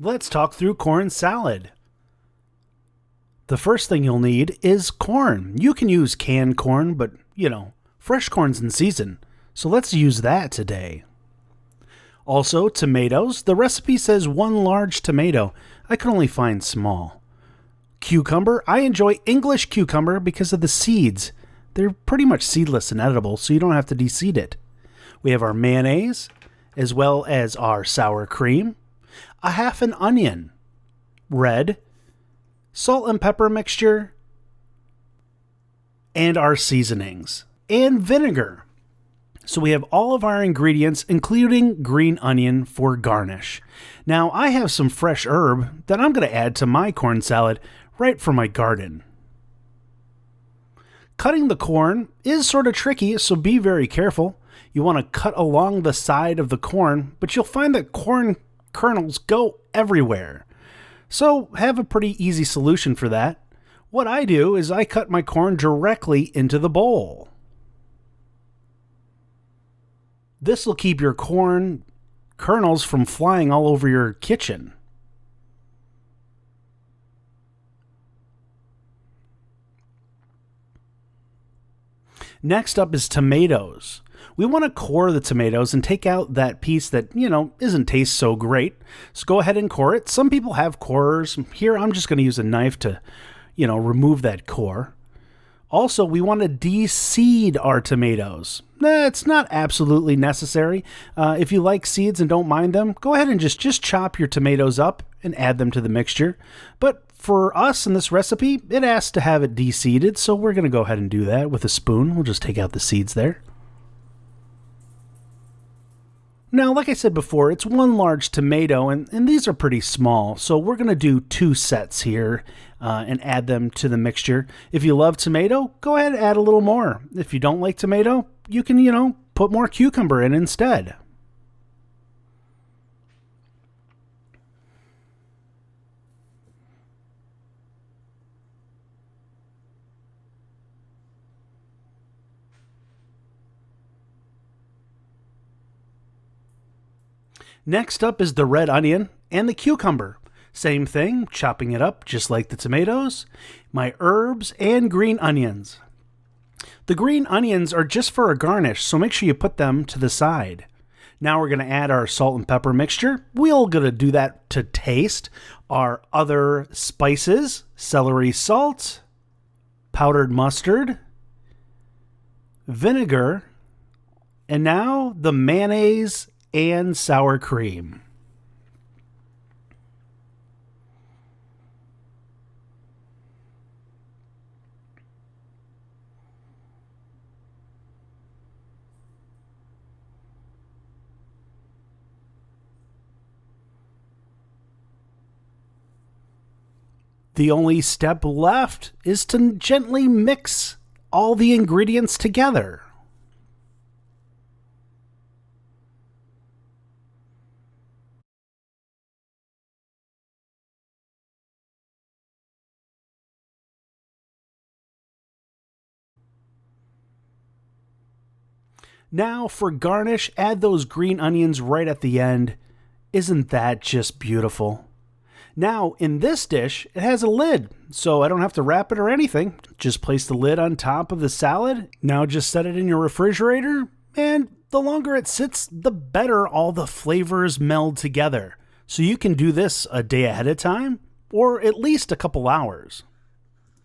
Let's talk through corn salad. The first thing you'll need is corn. You can use canned corn, but fresh corn's in season. So let's use that today. Also, tomatoes. The recipe says 1 large tomato. I could only find small. Cucumber. I enjoy English cucumber because of the seeds. They're pretty much seedless and edible, so you don't have to de-seed it. We have our mayonnaise, as well as our sour cream, a half an onion, red, salt and pepper mixture, and our seasonings, and vinegar. So we have all of our ingredients, including green onion for garnish. Now, I have some fresh herb that I'm going to add to my corn salad right from my garden. Cutting the corn is sort of tricky, so be very careful. You want to cut along the side of the corn, but you'll find that corn kernels go everywhere. So have a pretty easy solution for that. What I do is I cut my corn directly into the bowl. This will keep your corn kernels from flying all over your kitchen. Next up is tomatoes. We want to core the tomatoes and take out that piece that, isn't taste so great. So go ahead and core it. Some people have corers. Here, I'm just going to use a knife to, remove that core. Also, we want to de-seed our tomatoes. It's not absolutely necessary. If you like seeds and don't mind them, go ahead and just chop your tomatoes up and add them to the mixture. But for us in this recipe, it asks to have it de-seeded, so we're going to go ahead and do that with a spoon. We'll just take out the seeds there. Now, like I said before, it's 1 large tomato, and these are pretty small, so we're going to do 2 sets here and add them to the mixture. If you love tomato, go ahead and add a little more. If you don't like tomato, you can, put more cucumber in instead. Next up is the red onion and the cucumber. Same thing, chopping it up just like the tomatoes. My herbs and green onions. The green onions are just for a garnish, so make sure you put them to the side. Now we're going to add our salt and pepper mixture. We're going to do that to taste. Our other spices, celery salt, powdered mustard, vinegar, and now the mayonnaise and sour cream. The only step left is to gently mix all the ingredients together. Now for garnish, add those green onions right at the end. Isn't that just beautiful? Now, in this dish, it has a lid, so I don't have to wrap it or anything. Just place the lid on top of the salad. Now just set it in your refrigerator, and the longer it sits, the better all the flavors meld together. So you can do this a day ahead of time, or at least a couple hours.